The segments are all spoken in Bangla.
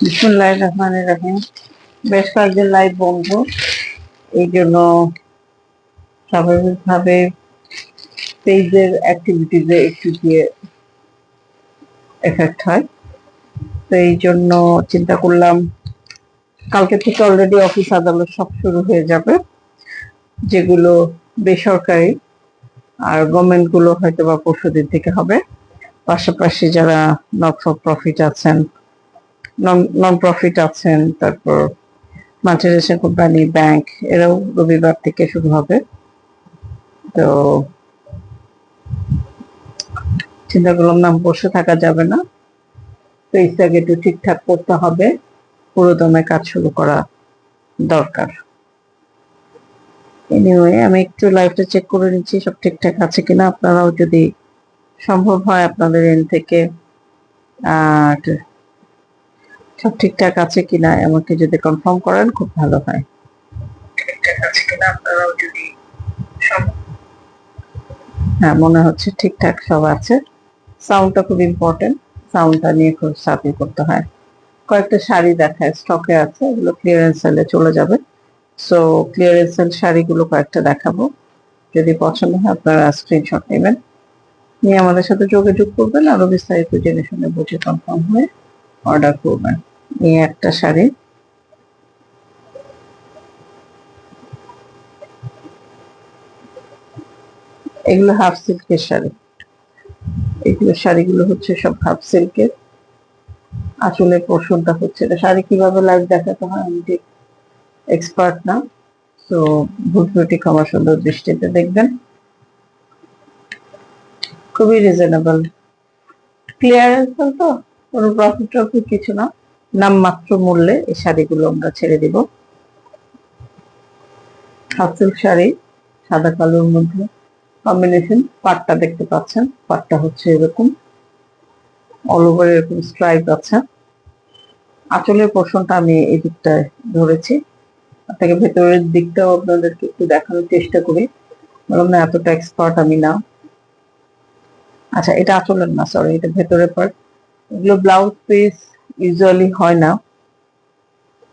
বিসমিল্লাহির রহমানির রহিম। বেশ কয়েকদিন লাইভ বন্ধ, এই জন্য স্বাভাবিকভাবে পেজের অ্যাক্টিভিটিজে একটু গিয়ে এফেক্ট হয়। তো এই জন্য চিন্তা করলাম কালকে থেকে অলরেডি অফিস আদালত সব শুরু হয়ে যাবে, যেগুলো বেসরকারি, আর গভর্নমেন্ট গুলো হয়তো বা পরশুদিন থেকে হবে। পাশাপাশি যারা নট ফর প্রফিট আছেন, নন প্রফিট আছেন, তারপর মাল্টিনেশনাল কোম্পানি, ব্যাংক, এরাও রবিবার থেকে শুরু হবে। তো চিন্তা করলাম না, বসে থাকা যাবে না, পেজটাকে একটু ঠিকঠাক করতে হবে, পুরো দমে কাজ শুরু করা দরকার। এনিওয়ে, আমি একটু লাইভটা চেক করে নিচ্ছি সব ঠিকঠাক আছে কিনা। আপনারাও যদি সম্ভব হয় আপনাদের এন্ড থেকে আর সব ঠিকঠাক আছে কিনা আমাকে যদি কনফার্ম করেন খুব ভালো হয়। ঠিকঠাক আছে কিনা আপনারাও যদি হ্যাঁ, মনে হচ্ছে ঠিকঠাক সব আছে। সাউন্ডটা খুব ইম্পর্টেন্ট, সাউন্ডটা নিয়ে খুব সার্ভে করতে হয়। কয়েকটা শাড়ি দেখায় স্টকে আছে, এগুলো ক্লিয়ারেন্স সেলে চলে যাবে। সো ক্লিয়ারেন্স সেল শাড়িগুলো কয়েকটা দেখাবো, যদি পছন্দ হয় আপনারা স্ক্রিনশট নেবেন, নিয়ে আমাদের সাথে যোগাযোগ করবেন, আরো বিস্তারিত জেনে শুনে বুঝে কনফার্ম হয়ে অর্ডার করবেন। এই একটা শাড়ি, এগুলো হাফ সিল্কের শাড়ি, এগুলো শাড়িগুলো হচ্ছে সব হাফ সিল্কের। আসলে পোর্শনটা হচ্ছে, এটা শাড়ি কিভাবে লাইভ দেখাতে হয় আমি ঠিক এক্সপার্ট না, তো ভুল ত্রুটি ক্ষমা সুন্দর দৃষ্টিতে দেখবেন। খুবই রিজনেবল, ক্লিয়ারেন্স তো, কোনো প্রফিট টফিট কিছু না, নামমাত্র মূল্যে এই শাড়িগুলো আমরা ছেড়ে দিব। হাফ সিল্ক শাড়ি, সাদা কালোর মধ্যে কম্বিনেশন। পাটটা দেখতে পাচ্ছেন, পাটটা হচ্ছে এরকম অল ওভার এরকম স্ট্রাইপ আছে। আঁচলের পোর্শনটা আমি এই দিকটায় ধরেছি, আপনাকে ভেতরের দিকটাও আপনাদেরকে একটু দেখানোর চেষ্টা করি, বললাম না এতটা এক্সপার্ট আমি না। আচ্ছা, এটা আঁচলের না, সরি, এটা ভেতরের পার্ট। এগুলো ব্লাউজ পিস ইউজুয়ালি হয় না,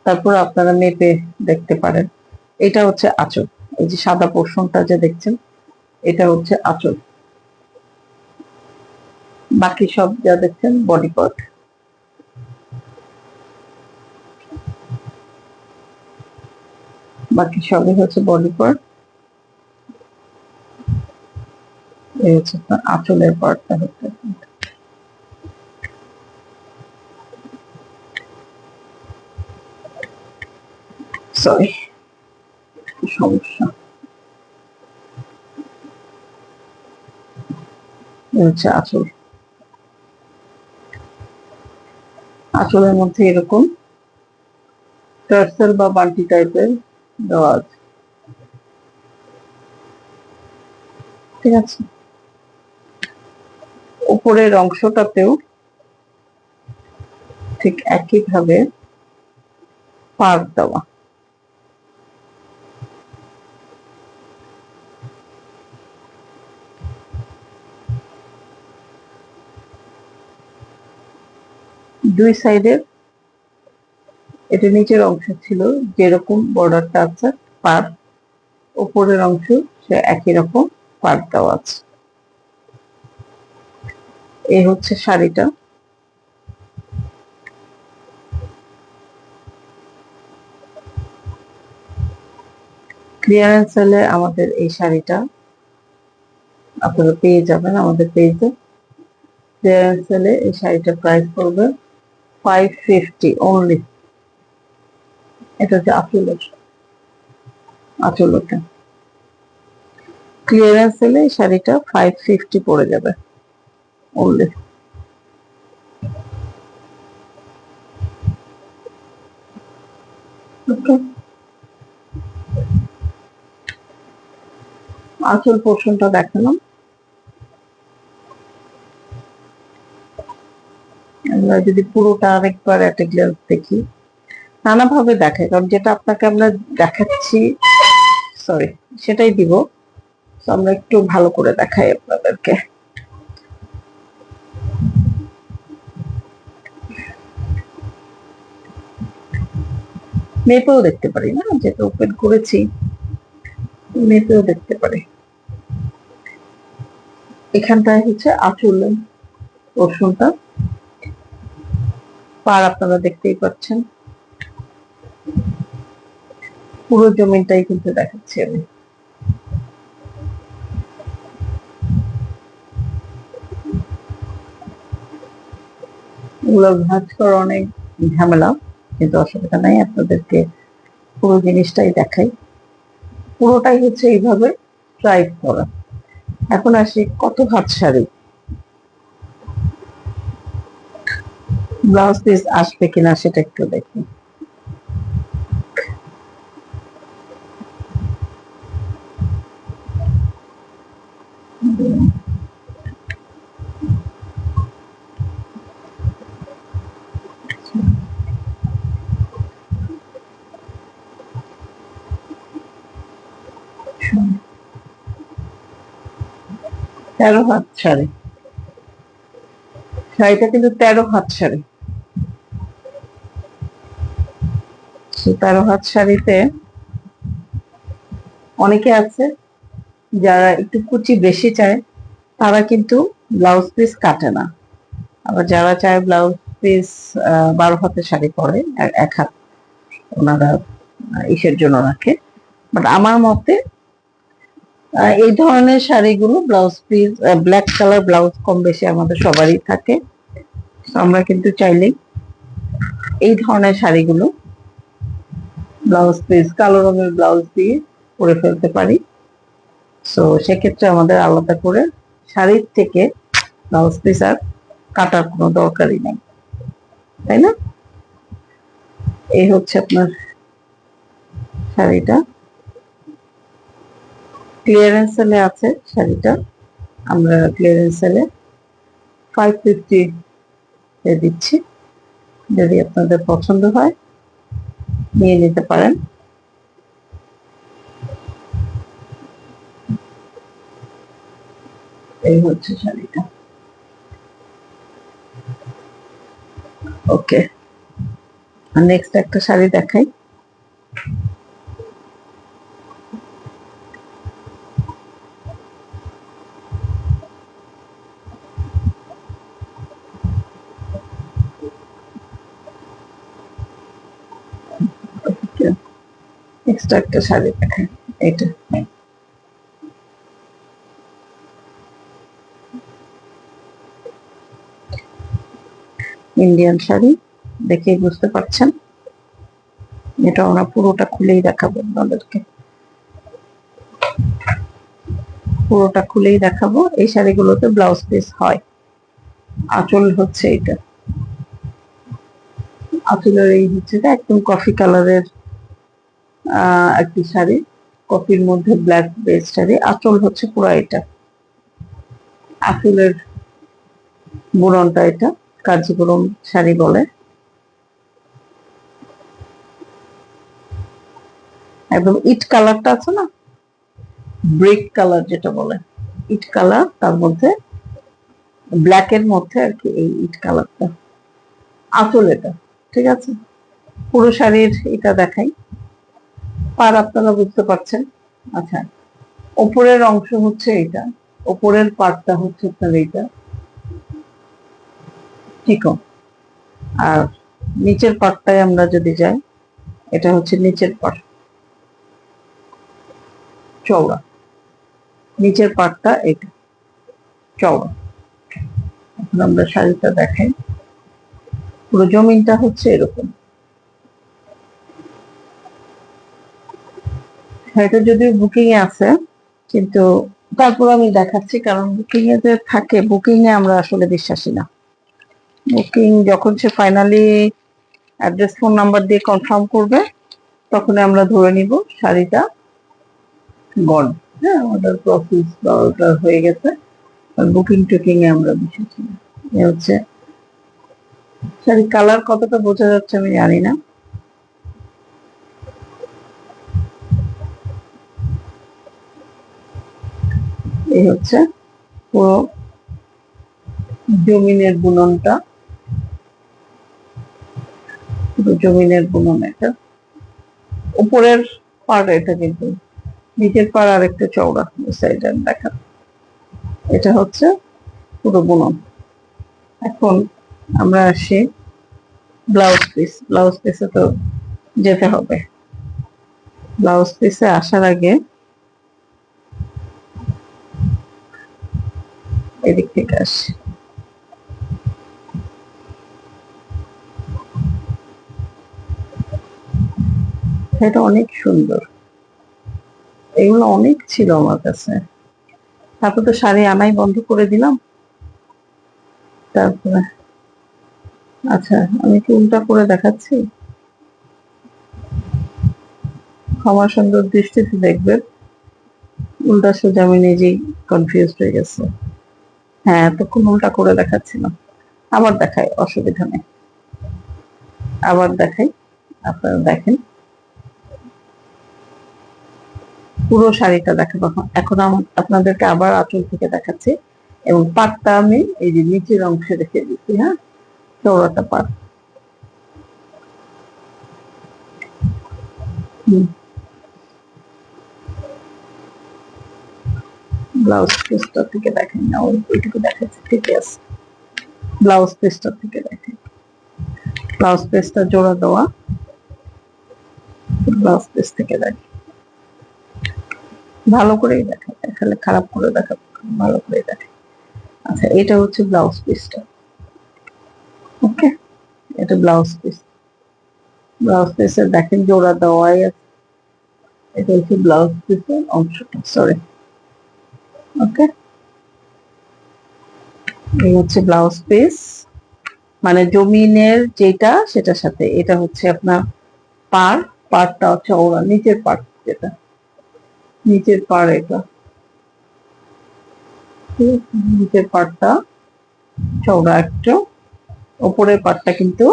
তারপর আপনারা মেপে দেখতে পারেন। এটা হচ্ছে আঁচল, এই যে সাদা পোর্শনটা যে দেখছেন এটা হচ্ছে আঁচল, বাকি সব যা দেখছেন বডি পার্ট। বাকি সবই হচ্ছে বডি পার্ট, এই হচ্ছে আঁচলের পার্টটা হচ্ছে। সরি, সমস্যা, এই হচ্ছে আঁচল। আঁচলের মধ্যে এরকম টার্সেল বা বান্টি টাইপের দেওয়া আছে, ঠিক আছে। উপরের অংশটাতেও ঠিক একইভাবে পার দেওয়া। দুই সাইডের, এটা নিচের অংশ ছিল যেরকম বর্ডারটা আছে পার, উপরের অংশ সে একই রকম পার দেওয়া আছে। এই হচ্ছে শাড়িটা। ক্লিয়ারেন্স সেলে আমাদের এই শাড়িটা আপনারা পেয়ে যাবেন আমাদের পেজে। ক্লিয়ারেন্স সেলে এই শাড়িটার প্রাইস পড়বে 550 অনলি। এটা হচ্ছে আঁচলটা। ক্লিয়ারেন্স সেলে এই শাড়িটা 550 পড়ে যাবে অনলি। আঁচল পোর্শনটা দেখালাম, আমরা যদি পুরোটা আরেকবার একটা গ্লান্স দেখি, নানাভাবে দেখায়, কারণ যেটা আপনাকে আমরা দেখাচ্ছি, সরি, সেটাই দিব। তো আমরা একটু ভালো করে দেখাই আপনাদেরকে। মেপেও দেখতে পারি না, যেটা ওপেন করেছি মেপেও দেখতে পারি। এখানটায় হচ্ছে আঁচলের পোর্শনটা, পার আপনারা দেখতেই পাচ্ছেন, পুরো জমিনটাই কিন্তু দেখাচ্ছি আমি। এগুলো ভাঁজ করা অনেক ঝামেলা, কিন্তু অসুবিধা নাই, আপনাদেরকে পুরো জিনিসটাই দেখাই। পুরোটাই হচ্ছে এইভাবে ট্রাই করা। এখন আসি কত হাত শাড়ি, ব্লাউজ পিস আসবে কিনা সেটা একটু দেখি। তেরো হাত শাড়ি, শাড়িটা কিন্তু 13 হাত শাড়ি। 13 হাত শাড়িতে অনেকে আছে যারা একটু কুচি বেশি চায়, তারা কিন্তু ব্লাউজ পিস কাটে না। আবার যারা চায় ব্লাউজ পিস 12 হাতের শাড়ি পরে, এক হাত ওনারা ইসের জন্য রাখে। বাট আমার মতে এই ধরনের শাড়িগুলো blouse piece, black colour blouse কম বেশি আমাদের সবারই থাকে, আমরা কিন্তু চাইলেই এই ধরনের শাড়িগুলো ব্লাউজ পিস কালো রঙের ব্লাউজ দিয়ে করে ফেলতে পারি। সো সেক্ষেত্রে আমাদের আলাদা করে শাড়ির থেকে ব্লাউজ পিস আর কাটার কোনো দরকারই নেই, তাই না? এই হচ্ছে আপনার শাড়িটা, ক্লিয়ারেন্স সেলে আছে শাড়িটা, আমরা ক্লিয়ারেন্স সেলে 550 এ দিচ্ছি। যদি আপনাদের পছন্দ হয় নিয়ে নিতে পারেন। এই হচ্ছে শাড়িটা। ওকে, নেক্সট একটা শাড়ি দেখাই। নেক্সট একটা শাড়ি দেখাই, এটা ইন্ডিয়ান শাড়ি, দেখেই বুঝতে পারছেন। এটা আমরা পুরোটা খুলেই দেখাবো আপনাদেরকে, পুরোটা খুলেই দেখাবো। এই শাড়িগুলোতে ব্লাউজ পিস হয়। আঁচল হচ্ছে এটা, আঁচলের এই হচ্ছে একদম কফি কালারের একটি শাড়ি, কফির মধ্যে ব্ল্যাক বেস শাড়ি। আঁচল হচ্ছে পুরো এটা, আঁচলের বুননটা এটা কাঞ্জিপুরম শাড়ি বলে। একদম ইট কালারটা আছে না, ব্রিক কালার যেটা বলে, ইট কালার, তার মধ্যে ব্ল্যাক এর মধ্যে আর কি এই ইট কালারটা আঁচল এটা, ঠিক আছে? পুরো শাড়ির এটা দেখাই, পার আপনারা বুঝতে পারছেন। আচ্ছা, ওপরের অংশ হচ্ছে এটা, ওপরের পার্টটা হচ্ছে আপনার এইটা, ঠিক। আর নিচের পার্টটায় আমরা যদি যাই, এটা হচ্ছে নিচের পার্ট, চওড়া, নিচের পার্টটা এটা চওড়া। এখন আমরা শাড়িটা দেখাই, পুরো জমিনটা হচ্ছে এরকম। শাড়িটা যদিও বুকিং এ আছে, কিন্তু তারপর আমি দেখাচ্ছি, কারণ বুকিং এ যে থাকে, বুকিং এ আমরা আসলে বিশ্বাসী না। বুকিং যখন সে ফাইনালি অ্যাড্রেস ফোন নাম্বার দিয়ে কনফার্ম করবে, তখন আমরা ধরে নিব শাড়িটা গন, হ্যাঁ, অর্ডার প্রসেস বা অর্ডার হয়ে গেছে। আর বুকিং টুকিং এ আমরা বিশ্বাসী না। এ হচ্ছে শাড়ির কালার, কতটা বোঝা যাচ্ছে আমি জানি না। এই হচ্ছে পুরো জমিনের বুননটা, পুরো জমিনের বুনন এটা। উপরের পাড় এটা, কিন্তু নিচের পাড় আর একটু চওড়া সাইডে দেখা। এটা হচ্ছে পুরো বুনন। এখন আমরা আসি ব্লাউজ পিস। ব্লাউজ পিসে তো যেতে হবে। ব্লাউজ পিসে আসার আগে এদিক থেকে আসি। এটা অনেক সুন্দর, এগুলো অনেক ছিল আমার কাছে। তারপর তো শাড়ি আনাই বন্ধ করে দিলাম। তারপরে আচ্ছা, আমি কি উল্টা করে দেখাচ্ছি? ক্ষমা সুন্দর দৃষ্টিতে দেখবেন, উল্টা সোজা আমি নিজেই কনফিউজ হয়ে গেছে। হ্যাঁ, এতক্ষণ উল্টা করে দেখাচ্ছিলাম। আবার দেখাই, অসুবিধা নেই, আবার দেখাই, আপনারা দেখেন। পুরো শাড়িটা দেখাবো এখন। আপনাদেরকে আবার আঁচল থেকে দেখাচ্ছি, এবং পাটটা আমি এই যে নিচের অংশে রেখে দিচ্ছি। হ্যাঁ, চৌড়াটা পাট। ব্লাউজ পিসটা থেকে দেখেন না, ওইটুকু দেখাচ্ছি, ঠিক আছে। ব্লাউজ পিসটা থেকে দেখেন, ব্লাউজ পিসটা জোড়া দেওয়া। ব্লাউজ পিস থেকে দেখেন, ভালো করেই দেখেন, তাহলে খারাপ করে দেখা, ভালো করে দেখেন। আচ্ছা, এটা হচ্ছে ব্লাউজ পিসটা। ওকে, এটা ব্লাউজ পিস। ব্লাউজ পিসে দেখেন জোড়া দেওয়াই আছে। এটা হচ্ছে ব্লাউজ পিসের অংশটা, সরি। ওকে, এই হচ্ছে ব্লাউজ পিস, মানে জমিনের যেটা সেটার সাথে এটা হচ্ছে আপনার পার। পাড়টা চওড়া, নিচের পাড় যেটা, নিচের পাড় এটা, নিচের পাড়টা চওড়া একটু, উপরের পাড়টা কিন্তু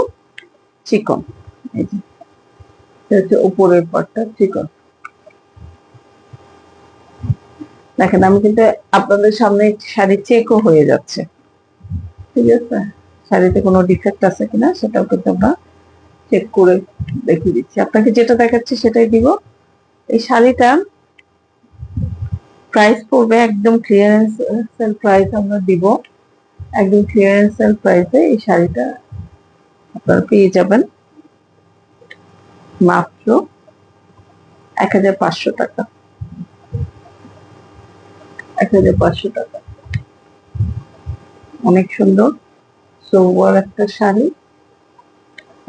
চিকন। এই যে হচ্ছে উপরের পাড়টা চিকন। দেখেন, আমি কিন্তু আপনাদের সামনে শাড়ি চেকও হয়ে যাচ্ছে, ঠিক আছে। শাড়িতে কোনো ডিফেক্ট আছে কিনা সেটাও কিন্তু আমরা চেক করে দেখিয়ে দিচ্ছি। আপনাকে যেটা দেখাচ্ছি সেটাই দিব। এই শাড়িটা প্রাইস পড়বে একদম ক্লিয়ারেন্স সেল প্রাইস আমরা দিব। একদম ক্লিয়ারেন্স সেল প্রাইসে এই শাড়িটা আপনারা পেয়ে যাবেন মাত্র 1500 টাকা। 1500 টাকা, অনেক সুন্দর সোবার একটা শাড়ি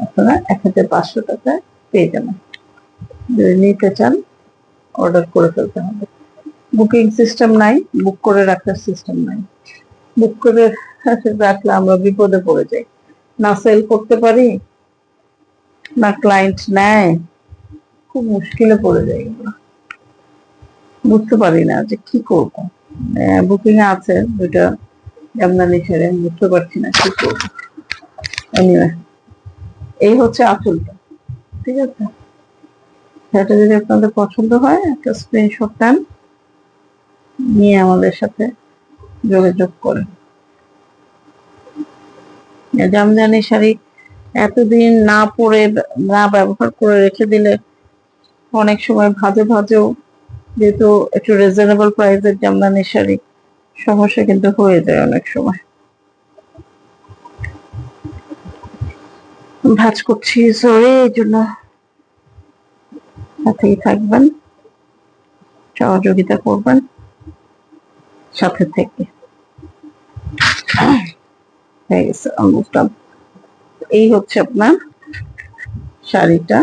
আপনারা 1500 টাকায় পেয়ে যাবেন। যদি নিতে চান অর্ডার করে ফেলতে হবে। বুকিং সিস্টেম নাই, বুক করে রাখার সিস্টেম নাই। বুক করে রাখলে আমরা বিপদে পড়ে যাই, না সেল করতে পারি, না ক্লায়েন্ট নেয়, খুব মুশকিলে পড়ে যাই। বুঝতে পারি না যে কি করবো। বুকিং এ আছে দুইটা জামদানি ছেড়ে, বুঝতে পারছি না কি করবো। এনিওয়ে, এই হচ্ছে আঁচলটা, ঠিক আছে। সেটা যদি আপনাদের পছন্দ হয় একটা স্ক্রিনশট নেন, নিয়ে আমাদের সাথে যোগাযোগ করেন। জামদানি শাড়ি এতদিন না পরে, না ব্যবহার করে রেখে দিলে অনেক সময় ভাজে ভাজেও, যেহেতু একটু রিজনেবল প্রাইসের জামদানি শাড়ি, সমস্যা কিন্তু হয়ে যায় অনেক সময়। ভাঁজ করছি, সরি, এই জন্য সাথেই থাকবেন, সহযোগিতা করবেন সাথে থেকে। এই হচ্ছে আপনার শাড়িটা,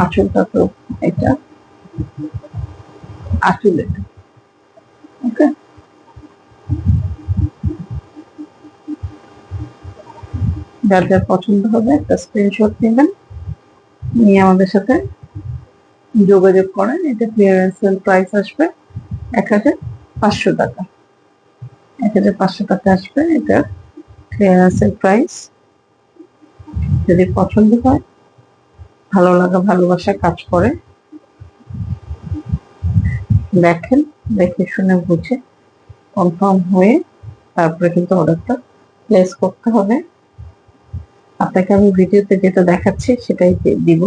আঁচলটা তো এটা, আঁচল এটা। ওকে, যার যার পছন্দ হবে একটা স্ক্রিনশট নেবেন, নিয়ে আমাদের সাথে যোগাযোগ করেন। এটা ক্লিয়ারেন্স সেল প্রাইস আসবে 1500 টাকা। 1500 টাকা আসবে এটা ক্লিয়ারেন্স সেল প্রাইস। যদি পছন্দ হয়, ভালো লাগা ভালোবাসা কাজ করে, দেখেন, দেখে শুনে বুঝে কনফার্ম হয়ে তারপরে কিন্তু অর্ডারটা প্লেস করতে হবে। আপনাকে আমি ভিডিওতে যেটা দেখাচ্ছি সেটাই দিব।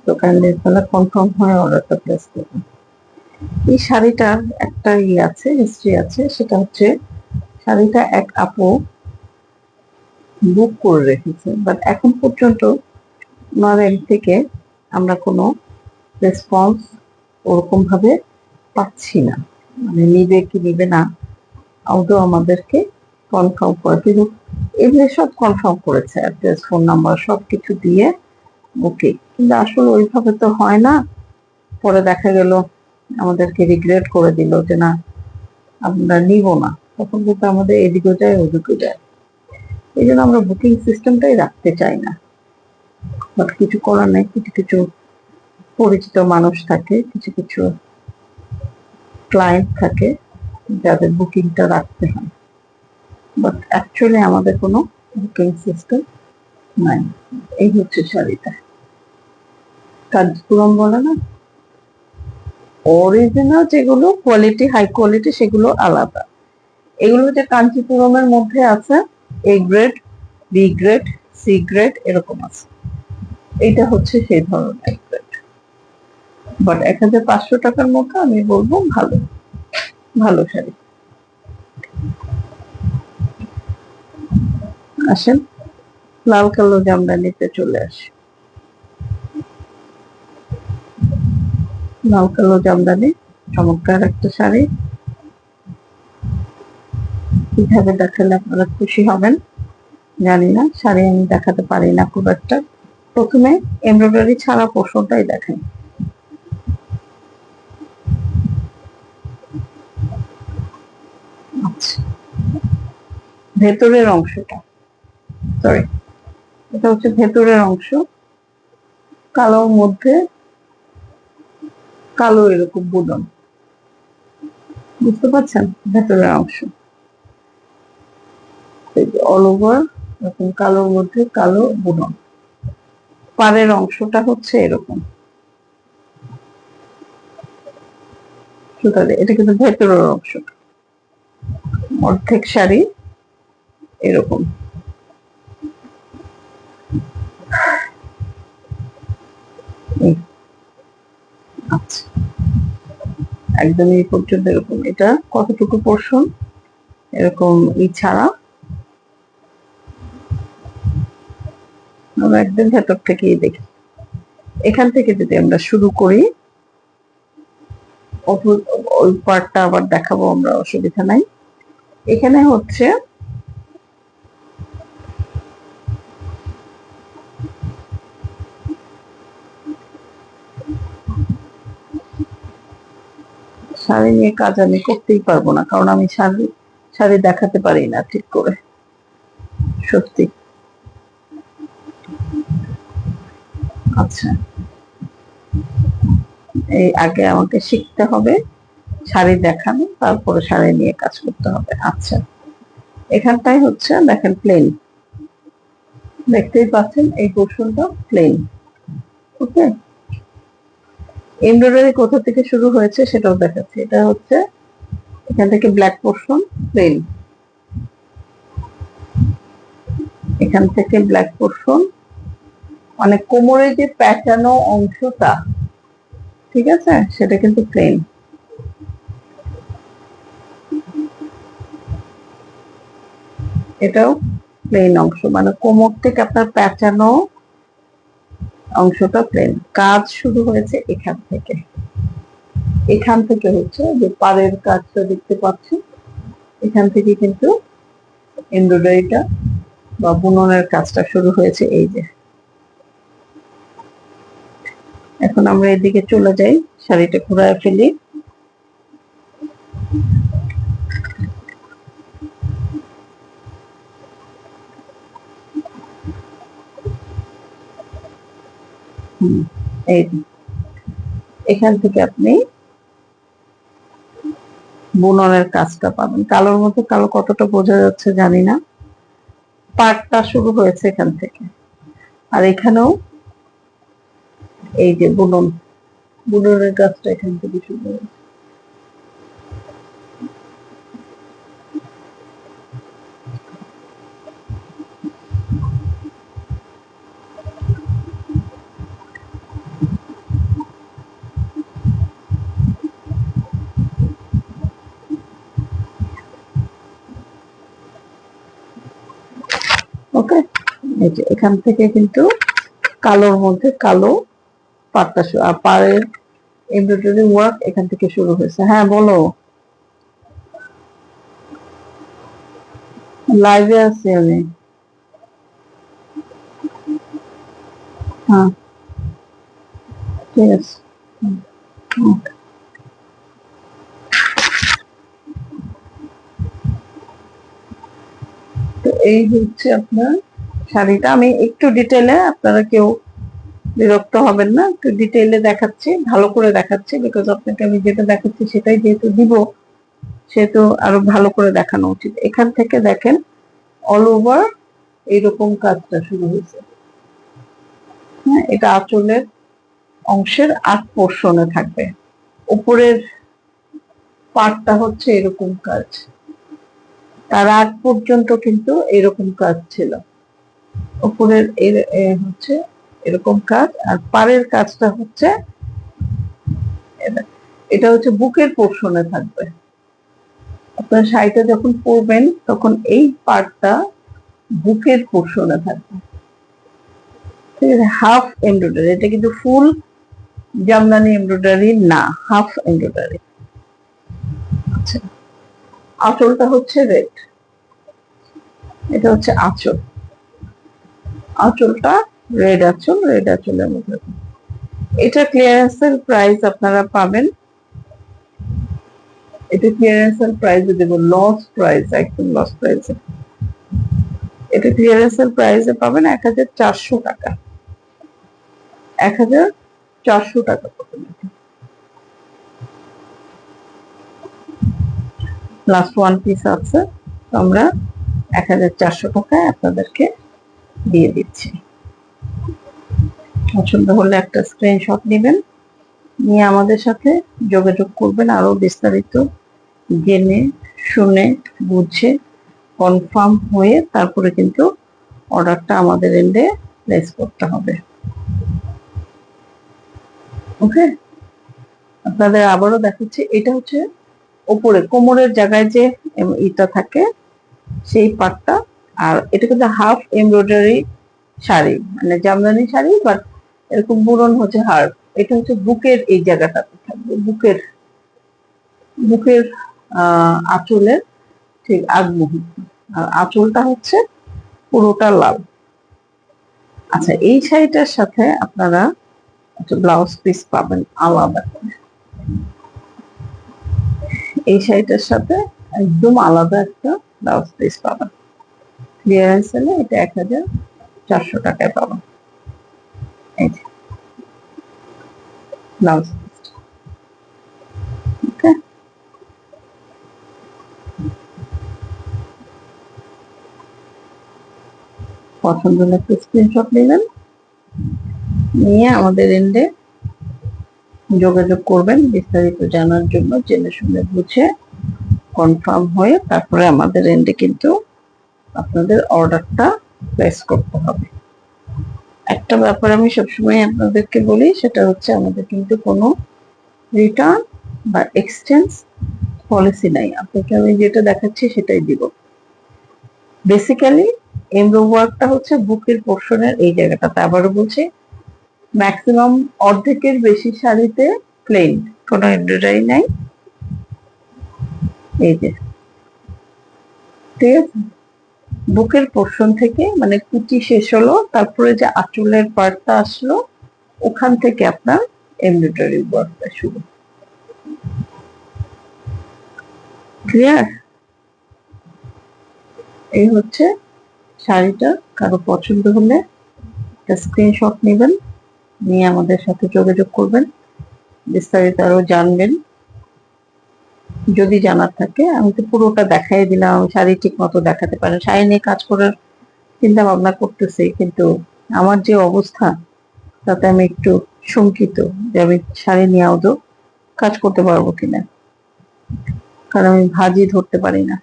তো কাইন্ডলি তাহলে কনফার্ম হয়ে অর্ডারটা প্লেস করবেন। এই শাড়িটার একটা আছে, হিস্ট্রি আছে, সেটা হচ্ছে শাড়িটা এক আপু বুক করে রেখেছে, বাট এখন পর্যন্ত ওনার এন্ড থেকে আমরা কোনো রেসপন্স ওরকম ভাবে পাচ্ছি না, মানে নিবে কি নিবে না আদৌ আমাদেরকে কনফার্ম করে, কিন্তু এমনি সব কনফার্ম করেছে, অ্যাড্রেস, ফোন নাম্বার সবকিছু দিয়ে ওকে, কিন্তু আসলে ওইভাবে তো হয় না। পরে দেখা গেল আমাদেরকে রিগ্রেট করে দিল যে না আমরা নিব না, তখন কিন্তু আমাদের এদিকেও যায় ওদিকেও যায়। এই জন্য আমরা বুকিং সিস্টেমটাই রাখতে চাই না, বাট কিছু করার নেই, কিছু কিছু পরিচিত মানুষ থাকে, কিছু কিছু ক্লায়েন্ট থাকে যাদের বুকিংটা রাখতে হয়, বাট অ্যাকচুয়ালি আমাদের কোনো বুকিং সিস্টেম নাই। এই হচ্ছে শাড়িটা, কাঞ্জিপুরম বলে না, অরিজিনাল যেগুলো কোয়ালিটি হাই কোয়ালিটি সেগুলো আলাদা, এগুলো যে কাঞ্চিপুরমের মধ্যে আছে A grade, B grade, C grade এরকম আছে, এইটা হচ্ছে সেই ধরনের গ্রেড, বাট 1500 টাকার মধ্যে আমি বলবো ভালো, ভালো শাড়ি। আসেন লাল কালো জামদানিতে চলে আসি। লাল কালো জামদানি চমৎকার একটা শাড়ি, কিভাবে দেখালে আপনারা খুশি হবেন জানি না, শাড়ি আমি দেখাতে পারি না খুব একটা। প্রথমে এমব্রয়ডারি ছাড়া পোর্শনটাই দেখাই। আচ্ছা, ভেতরের অংশটা, সরি, এটা হচ্ছে ভেতরের অংশ, কালোর মধ্যে কালো এরকম বুনন, বুঝতে পারছেন? ভেতরের অংশ অল ওভার এরকম কালোর মধ্যে কালো বুনন, পাড়ের অংশটা হচ্ছে এরকম সুতা দিয়ে, এটা কিন্তু ভেতরের অংশ, অর্ধেক শাড়ি এরকম। আচ্ছা, একদম এই পর্যন্ত এরকম, এটা কতটুকু পোর্শন এরকম ছাড়া আমরা একদম ভেতর থেকেই দেখি। এখান থেকে যদি আমরা শুরু করি, ওই পার্টটা আবার দেখাবো আমরা, অসুবিধা নাই। এখানে হচ্ছে শাড়ি নিয়ে কাজ আমি করতেই পারবো না, কারণ আমি শাড়ি দেখাতে পারি না ঠিক করে, সত্যি। আচ্ছা, এই আগে আমাকে শিখতে হবে শাড়ি দেখানো, তারপরে শাড়ি নিয়ে কাজ করতে হবে। আচ্ছা, এখানটাই হচ্ছে দেখেন প্লেন, দেখতেই পাচ্ছেন এই পোর্শনটা প্লেন, ওকে। এমব্রয়ডারি কোথা থেকে শুরু হয়েছে সেটাও দেখাচ্ছি, এটা হচ্ছে এখান থেকে ব্ল্যাক পোর্শন প্লেন, এখান থেকে ব্ল্যাক পোর্শন, মানে কোমরে যে প্যাঁচানো অংশটা, ঠিক আছে, সেটা কিন্তু প্লেন, এটাও প্লেন অংশ, মানে কোমর থেকে আপনার প্যাঁচানো অংশটা প্লেন। কাজ শুরু হয়েছে এখান থেকে, এখান থেকে হচ্ছে যে পাড়ের কাজটা দেখতে পাচ্ছি, এখান থেকে কিন্তু এমব্রয়ডারিটা বা বুননের কাজটা শুরু হয়েছে। এই যে এখন আমরা এদিকে চলে যাই, শাড়িটা ঘুরায় ফেলি। এই এখান থেকে আপনি বুননের কাজটা পাবেন। কালোর মধ্যে কালো কতটা বোঝা যাচ্ছে জানি না, পাটটা শুরু হয়েছে এখান থেকে, আর এখানেও এই যে বুননের কাজটা এখান থেকে শুরু হয়েছে। ওকে, এই যে এখান থেকে কিন্তু কালোর মধ্যে কালো পাটটা আর পাড়ের এমব্রয়ডারি ওয়ার্ক এখান থেকে শুরু হয়েছে। হ্যাঁ বলো, লাইভে আছি আমি। হ্যাঁ ঠিক আছে। তো এই হচ্ছে আপনার শাড়িটা। আমি একটু ডিটেলে, আপনারা কেউ বিরক্ত হবেন না, একটু ডিটেইলে দেখাচ্ছি, ভালো করে দেখাচ্ছি, বিকজ আপনাকে আমি যেটা দেখাচ্ছি সেটাই যেহেতু দিব, সেহেতু আরো ভালো করে দেখানো উচিত। এখান থেকে দেখেন অল ওভার এইরকম কাজটা শুরু হয়েছে। হ্যাঁ, এটা আঁচলের অংশের আগ পোর্শনে থাকবে। উপরের পার্টটা হচ্ছে এরকম কাজ, তার আগ পর্যন্ত কিন্তু এরকম কাজ ছিল। উপরের হচ্ছে এরকম কাজ, আর পাড়ের কাজটা হচ্ছে এটা হচ্ছে বুকের পোর্শনে থাকবে। আপনার শাড়িটা যখন পরবেন তখন এই পার্টটা বুকের পোর্শনে থাকবে। ঠিক আছে, হাফ এমব্রয়ডারি, এটা কিন্তু ফুল জামদানি এমব্রয়ডারি না, হাফ এমব্রয়ডারি। আচ্ছা, আঁচলটা হচ্ছে রেড, এটা হচ্ছে আঁচল, আঁচলটা রেড আঁচল, রেড আঁচলের মধ্যে। এটা ক্লিয়ারেন্সের প্রাইস আপনারা পাবেন, এটা ক্লিয়ারেন্সের প্রাইসে দেবো, লস প্রাইস, একদম লস প্রাইসে। এটা ক্লিয়ারেন্সের প্রাইসে পাবেন 1400 টাকা, 1400 টাকা পাবেন। লাস্ট ওয়ান পিস আছে, তো আমরা 1400 টাকায় আপনাদেরকে দিয়ে দিচ্ছি। পছন্দ হলে একটা স্ক্রিনশট নেবেন, নিয়ে আমাদের সাথে যোগাযোগ করবেন, আরো বিস্তারিত জেনে শুনে বুঝে কনফার্ম হয়ে তারপরে কিন্তু অর্ডারটা আমাদের এন্ডে প্লেস করতে হবে। ওকে, আপনাদের আবারও দেখাচ্ছি, এটা হচ্ছে উপরে কোমরের জায়গায় যে ইটা থাকে সেই পার্টটা, আর এটা কিন্তু হাফ এমব্রয়ডারি শাড়ি, মানে জামদানি শাড়ি, বাট এরকম বুনন হচ্ছে হার্ফ। এটা হচ্ছে বুকের এই জায়গাটাতে থাকবে, বুকের বুকের আঁচলের ঠিক আগ মুহূর্ত, আর আঁচলটা হচ্ছে পুরোটা লাল। আচ্ছা, এই শাড়িটার সাথে আপনারা একটা ব্লাউজ পিস পাবেন আলাদা করে, এই শাড়িটার সাথে একদম আলাদা একটা ব্লাউজ পিস পাবেন। ক্লিয়ারেন্স হলে এটা 1400 টাকায় পাবেন। এই যে ব্লাউজ পিস। ওকে, পছন্দ হলে একটু স্ক্রিনশট নিলেন, নিয়ে আমাদের এন্ডে যোগাযোগ করবেন বিস্তারিত জানার জন্য, জেনে শুনে বুঝে কনফার্ম হয়ে তারপরে আমাদের এন্ডে কিন্তু আপনাদের অর্ডারটা প্লেস করতে হবে। একটা ব্যাপার আমি সবসময় আপনাদেরকে বলি, সেটা হচ্ছে আমাদের কিন্তু কোনো রিটার্ন বা এক্সচেঞ্জ পলিসি নাই। আপনাকে আমি যেটা দেখাচ্ছি সেটাই দিব। বেসিক্যালি এমব্রো ওয়ার্কটা হচ্ছে বুকের পোর্শনের এই জায়গাটাতে, আবারও বলছি, ম্যাক্সিমাম অর্ধেকের বেশি শাড়িতে প্লেন, কোনো এমব্রয়ডারি নাই। এই যে, ঠিক আছে, বুকের পোর্শন থেকে মানে কুচি শেষ হলো, তারপরে যে আঁচলের পার্টটা আসলো, ওখান থেকে আপনার এমব্রয়ডারি ওয়ার্কটা শুরু। ক্লিয়ার? এই হচ্ছে শাড়িটা। কারো পছন্দ হলে একটা স্ক্রিনশট নেবেন, নিয়ে আমাদের সাথে যোগাযোগ করবেন, বিস্তারিত আরো জানবেন। যদি জানার থাকে, আমি তো পুরোটা দেখাই দিলাম, শাড়ি ঠিক মতো দেখাতে পারেন, শাড়ি নিয়ে কাজ করার চিন্তা ভাবনা করতেছি, কিন্তু আমার যে অবস্থা তাতে আমি একটু শঙ্কিত যে আমি শাড়ি নিয়ে আদৌ কাজ করতে পারবো কিনা, কারণ আমি ভাজি ধরতে পারি না।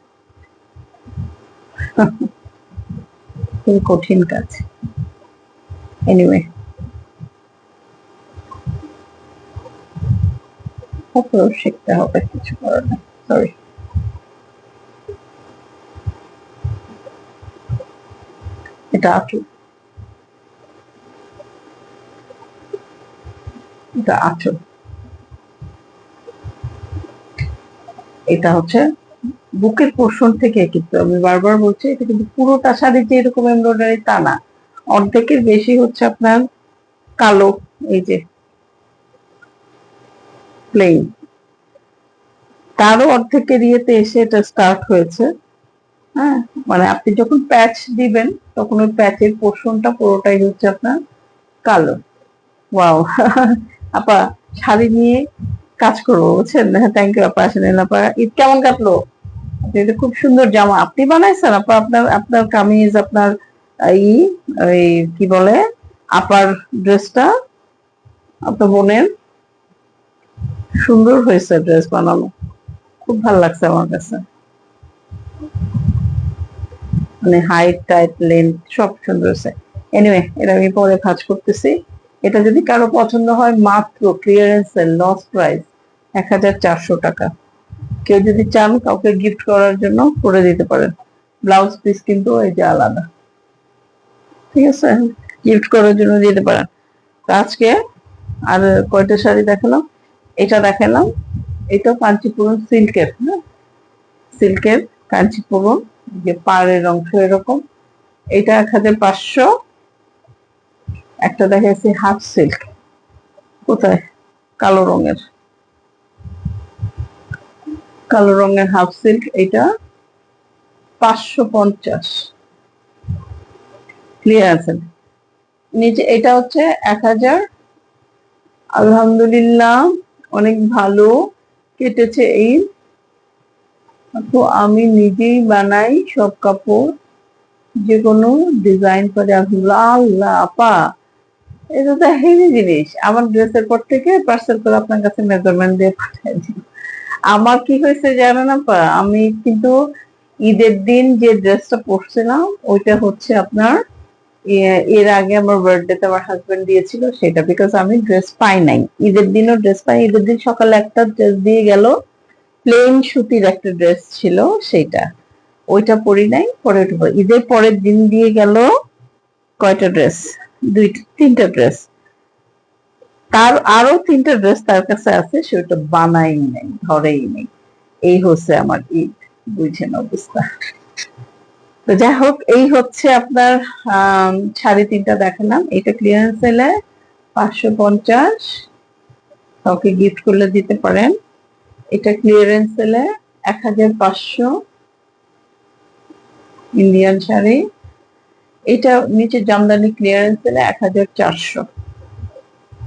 খুবই কঠিন কাজ। এনিওয়ে, তারপরেও শিখতে হবে, কিছু করার নেই, সরি। এটা আঁচল, এটা আঁচল, এটা হচ্ছে বুকের পোর্শন থেকে, কিন্তু আমি বারবার বলছি এটা কিন্তু পুরোটা শাড়ি যে এরকম এমব্রয়ডারি তা না, অর্ধেকের বেশি হচ্ছে আপনার কালো, এই যে প্লেন, তারও অর্ধেকের ইয়েতে এসে এটা স্টার্ট হয়েছে। হ্যাঁ, মানে আপনি যখন প্যাচ দিবেন তখন ওই প্যাচের পোর্শনটা পুরোটাই হচ্ছে আপনার কালো। ওয়াও আপা, শাড়ি নিয়ে কাজ করবো বুঝছেন। হ্যাঁ, থ্যাংক ইউ আপা, আসেন আপা। ঈদ কেমন কাটলো? আপনি এটা খুব সুন্দর জামা আপনি বানাইছেন আপা, আপনার আপনার কামিজ, আপনার ই ওই কি বলে আপার ড্রেসটা আপনার বোনের, সুন্দর হয়েছে ড্রেস বানানো, খুব ভালো লাগছে আমার কাছে। মানে হাইট টাইট লেন্থ সব সুন্দর হয়েছে। এনিওয়ে, এটা আমি পরে ভাঁজ করতেছি। এটা যদি কারো পছন্দ হয়, মাত্র ক্লিয়ারেন্স এর লস প্রাইস 1400 টাকা। কেউ যদি চান কাউকে গিফট করার জন্য করে দিতে পারেন। ব্লাউজ পিস কিন্তু এই যে আলাদা, ঠিক আছে, গিফট করার জন্য দিতে পারেন। তো আজকে আর কয়টা শাড়ি দেখালাম, এটা দেখালাম, এটা কাঞ্চিপুরম সিল্কের, হ্যাঁ সিল্কের কাঞ্চিপুরম, যে পাড়ের অংশ এরকম, এটা 1500। একটা দেখাচ্ছি হাফ সিল্ক, কোথায়, কালো রঙের, কালো রঙের হাফ সিল্ক, এটা 550। ক্লিয়ার আছে? নিচে এটা হচ্ছে 1000। আলহামদুলিল্লাহ অনেক ভালো কেটেছে এই। তো আমি নিজেই বানাই সব কাপড়, যে কোনো ডিজাইন করে। আল্লাহ আপা, এটা তো হেভি জিনিস। আমার ড্রেসের পর থেকে পার্সেল করে আপনার কাছে মেজারমেন্ট দিয়ে পাঠিয়ে দিই। আমার কি হয়েছে জানেন আপা, আমি কিন্তু ঈদের দিন যে ড্রেসটা পরছিলাম ওইটা হচ্ছে আপনার এর আগে আমার বার্থডেতে আমার হাজবেন্ড দিয়েছিল সেটা, বিকজ আমি ড্রেস পাই নাই ঈদের দিনও ড্রেস পাই। ঈদের দিন সকালে একটা ড্রেস দিয়ে গেল, প্লেন সুতির একটা ড্রেস ছিল, সেইটা ওইটা পরি নাই। পরে ওইটা ঈদের পরের দিন দিয়ে গেল কয়টা ড্রেস, দুইটা তিনটা ড্রেস, তার আরো তিনটা ড্রেস তার কাছে আছে, সেটা বানাই নাই, ধরেই নেই। এই হচ্ছে আমার ঈদ, বুঝছেন অবস্থা। তো যাই হোক, এই হচ্ছে আপনার শাড়ি তিনটা দেখালাম। এটা ক্লিয়ারেন্স সেলে 550, কাউকে গিফট করলে দিতে পারেন। এটা ক্লিয়ারেন্স সেলে 1500, ইন্ডিয়ান শাড়ি। এটা নিচে জামদানি ক্লিয়ারেন্স সেলে 1400।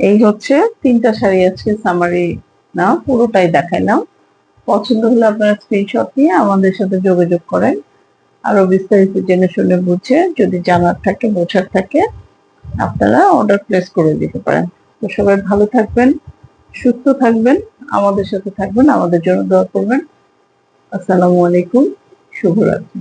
এই হচ্ছে তিনটা শাড়ি আজকে সামারি না পুরোটাই দেখাইলাম। পছন্দ হলে আপনারা স্ক্রিনশট নিয়ে আমাদের সাথে যোগাযোগ করেন, আরো বিস্তারিত জেনে শুনে বুঝে যদি জানার থাকে বোঝার থাকে আপনারা অর্ডার প্লেস করে দিতে পারেন। তো সবাই ভালো থাকবেন, সুস্থ থাকবেন, আমাদের সাথে থাকবেন, আমাদের জন্য দোয়া করবেন। আসসালামু আলাইকুম, শুভরাত্রি।